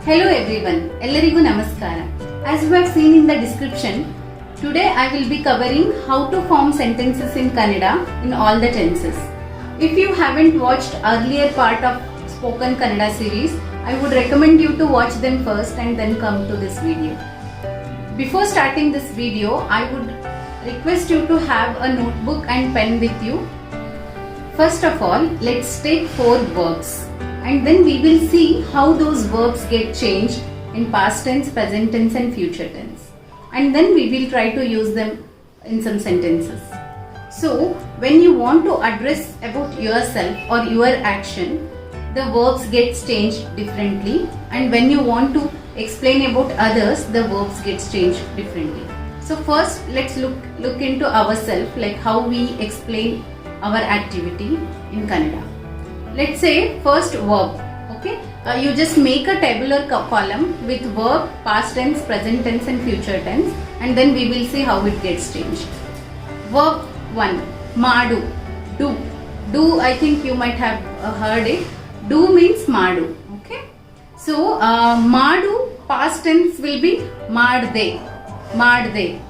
Hello everyone, Ellarigu Namaskara. As you have seen in the description, today I will be covering how to form sentences in Kannada in all the tenses. If you haven't watched earlier part of Spoken Kannada series, I would recommend you to watch them first and then come to this video. Before starting this video, I would request you to have a notebook and pen with you. First of all, let's take 4 verbs. And then we will see how those verbs get changed in past tense, present tense and future tense. And then we will try to use them in some sentences. So, when you want to address about yourself or your action, the verbs get changed differently. And when you want to explain about others, the verbs get changed differently. So first, let's look into ourselves, like how we explain our activity in Kannada. Let's say first verb, okay? You just make a tabular column with verb, past tense, present tense and future tense, and then we will see how it gets changed. Verb 1, madu, do. Do, I think you might have heard it. Do means madu, okay? So, madu, past tense will be madde, madde.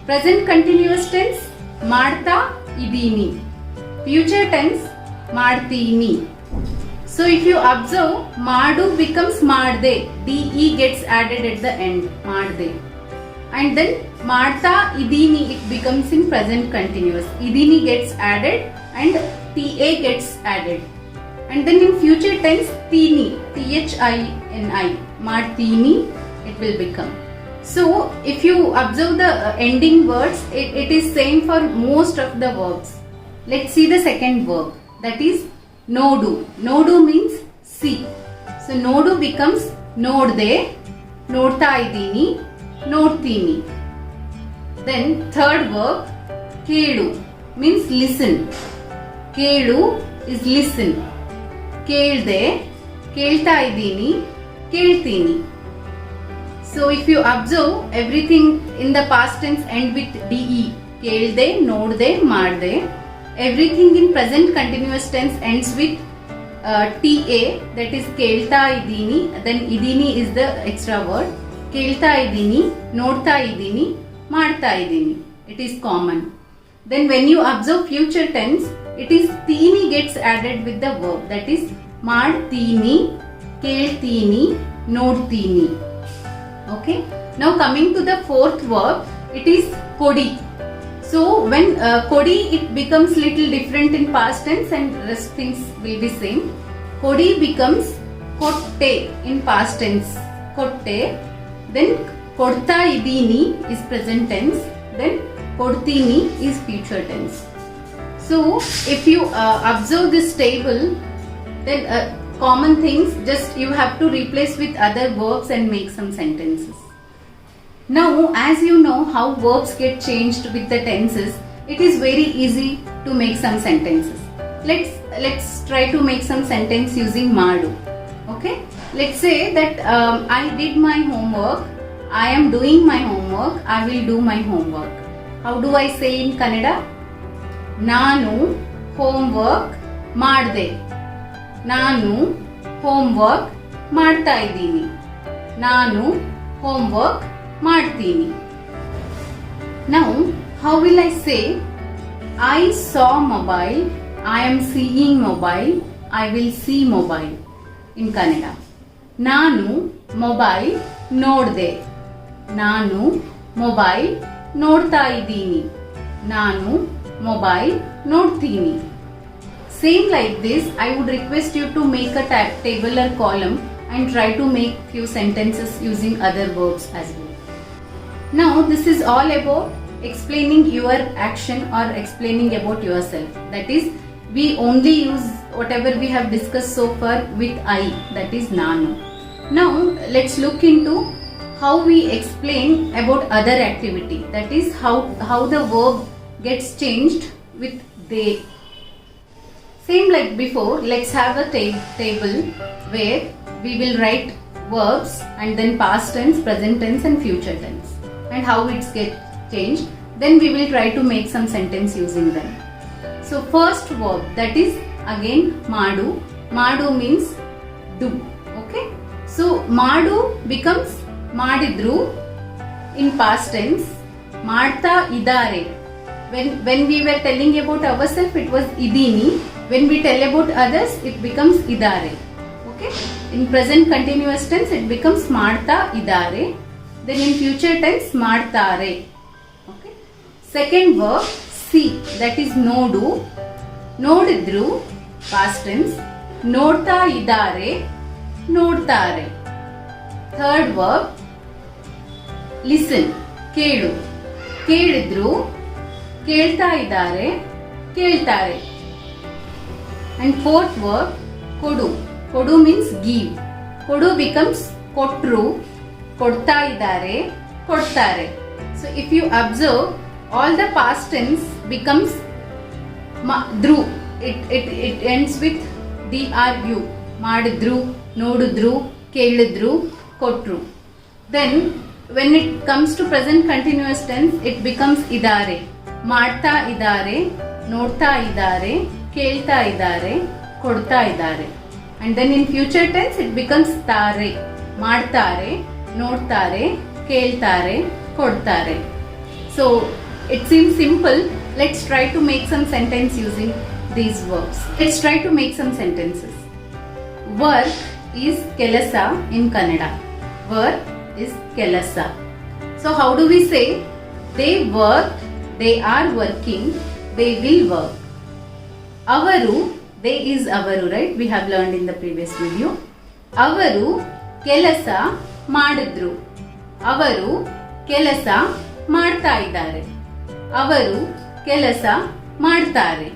Present continuous tense, madta idini. Future tense, ಮಾಡ್ತೀನಿ. So if you observe, madu becomes madde, de gets added at the end, madde. And then ಮಾಡ್ತಾ ಇದೀನಿ, it becomes in present continuous. ಇದೀನಿ gets added and ta gets added. And then in future tense, ತೀನಿ, thini, ಮಾಡ್ತೀನಿ, it will become. So if you observe the ending words, it is same for most of the verbs. Let's see the second verb. That is nodu. Nodu means see. So nodu becomes nodde, nodta idini, nodtini. Then third verb kelu means listen. Kelu is listen. Kelde, kelta idini, keltini. So if you observe, everything in the past tense end with de. Kelde, nodde, madde. Everything in present continuous tense ends with ta, that is kelta idini, then idini is the extra word. Kelta idini, nodta idini, ಮಾಡ್ತಾ idini. It is common. Then when you observe future tense, it is ತೀನಿ gets added with the verb, that is ಮಾಡ್ತೀನಿ, ಕೇಳ್ತೀನಿ, ನೋಡ್ತೀನಿ. Okay. Now coming to the fourth verb, it is kodi. So when kodi, it becomes little different in past tense and rest things will be same. Kodi becomes kotte in past tense, kotte. Then kodta idini is present tense. Then kodtini is future tense. So if you observe this table, then common things, just you have to replace with other verbs and make some sentences. Now, as you know how verbs get changed with the tenses, it is very easy to make some sentences. Let's try to make some sentence using madu. Okay? Let's say that I did my homework. I am doing my homework. I will do my homework. How do I say in Kannada? ನಾನು homework ಮಾಡ್ದೆ. ನಾನು homework ಮಾಡ್ತಾ ಇದ್ದೀನಿ. ನಾನು homework ಮಾಡ್ತೀನಿ. Now, how will I say? I saw mobile. I am seeing mobile. I will see mobile in Kannada. ನಾನು mobile ನೋಡ್ದೆ. ನಾನು ಮೊಬೈಲ್ ನೋಡ್ತಾ ಇದ್ದೀನಿ. ನಾನು ಮೊಬೈಲ್ ನೋಡ್ತೀನಿ. Same like this, I would request you to make a tabular column and try to make few sentences using other verbs as well. Now this is all about explaining your action or explaining about yourself. That is, we only use whatever we have discussed so far with I, that is nanu. Now let's look into how we explain about other activity. That is how the verb gets changed with they. Same like before, let's have a table where we will write verbs and then past tense, present tense and future tense, and how it gets changed. Then we will try to make some sentence using them. So first verb, that is again madu. Madu means do. Okay. So ಮಾಡು becomes ಮಾಡಿದ್ರು in past tense. ಮಾಡ್ತಾ ಇದ್ದಾರೆ. When we were telling about ourselves, it was idini. When we tell about others, it becomes idare. Okay. In present continuous tense, it becomes ಮಾಡ್ತಾ ಇದ್ದಾರೆ. Then in future tense, ಮಾಡ್ತಾರೆ. Okay. Second verb, see, that is ನೋಡು. ನೋಡಿದ್ರು past tense. ನೋಡ್ತಾ ಇದ್ದಾರೆ. ನೋಡ್ತಾರೆ. Third verb, listen, ಕೇಳು. ಕೇಳಿದ್ರು ಕೇಳ್ತಾ ಇದ್ದಾರೆ. ಕೇಳ್ತಾರೆ. And fourth verb, ಕೊಡು. ಕೊಡು means give. ಕೊಡು becomes ಕೊಟ್ರು. ಕೊಡ್ತಾ ಇದ್ದಾರೆ. ಕೊಡ್ತಾರೆ. So if you observe, all the past tense becomes ದ್ರು. It ends with dru. ಮಾಡಿದ್ರು, ನೋಡಿದ್ರು, ಕೇಳಿದ್ರು, ಕೊಟ್ರು. Then when it comes to present continuous tense, it becomes idare. ಮಾಡ್ತಾ ಇದ್ದಾರೆ, ನೋಡ್ತಾ ಇದ್ದಾರೆ, ಕೇಳ್ತಾ ಇದ್ದಾರೆ, ಕೊಡ್ತಾ ಇದ್ದಾರೆ. And then in future tense, it becomes ತಾರೆ. ಮಾಡ್ತಾರೆ, ನೋಡ್ತಾರೆ, ಕೇಳ್ತಾರೆ, ಕೊಡ್ತಾರೆ. So it seems simple. Let's try to make some sentence using these verbs. Let's try to make some sentences. Work is ಕೆಲಸ in Kannada. Work is ಕೆಲಸ. So how do we say? They work, they are working, they will work. Avaru, they is avaru, right? We have learned in the previous video. Avaru ಕೆಲಸ ಮಾಡಿದ್ರು. ಅವರು ಕೆಲಸ ಮಾಡ್ತಾ ಇದ್ದಾರೆ. ಅವರು ಕೆಲಸ ಮಾಡ್ತಾರೆ.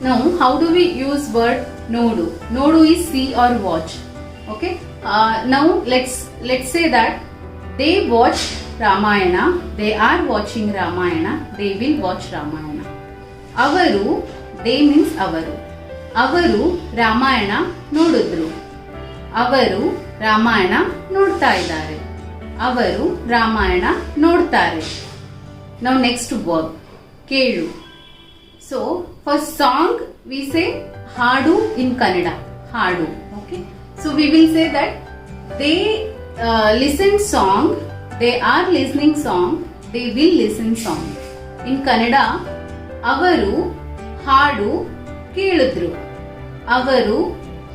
Now how do we use word ನೋಡು? ನೋಡು is see or watch. Okay. Now let's say that they watched Ramayana. They are watching Ramayana. They will watch Ramayana. ಅವರು, they means ಅವರು. ಅವರು ರಾಮಾಯಣ ನೋಡಿದ್ರು. ಅವರು ರಾಮಾಯಣ ನೋಡ್ತಾ ಇದ್ದಾರೆ. ಅವರು ರಾಮಾಯಣ ನೋಡ್ತಾರೆ. Now next verb, ಕೇಳು. So for song we say ಹಾಡು in Kannada. ಹಾಡು. Okay. So we will say that they listen song. They are listening song. They will listen song. In Kannada, ಅವರು ಹಾಡು ಕೇಳಿದ್ರು. ಅವರು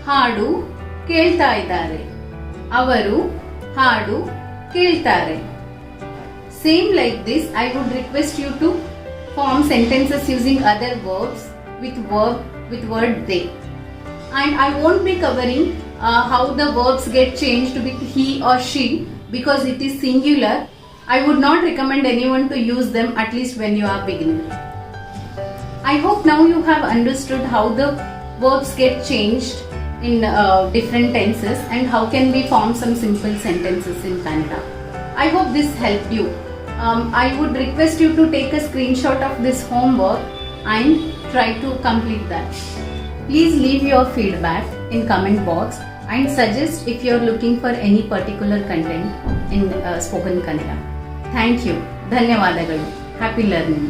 ಹಾಡು ಕೇಳ್ತಾ ಇದ್ದಾರೆ. ಅವರು ಹಾಡು ಕೇಳ್ತಾರೆ. Same like this, I would request you to form sentences using other verbs with word they. And I won't be covering how the verbs get changed with he or she because it is singular. I would not recommend anyone to use them, at least when you are beginning. I hope now you have understood how the verbs get changed in different tenses and how can we form some simple sentences in Kannada. I hope this helped you. I would request you to take a screenshot of this homework and try to complete that. Please leave your feedback in comment box and suggest if you are looking for any particular content in spoken Kannada. Thank you. ಧನ್ಯವಾದಗಳು. Happy learning.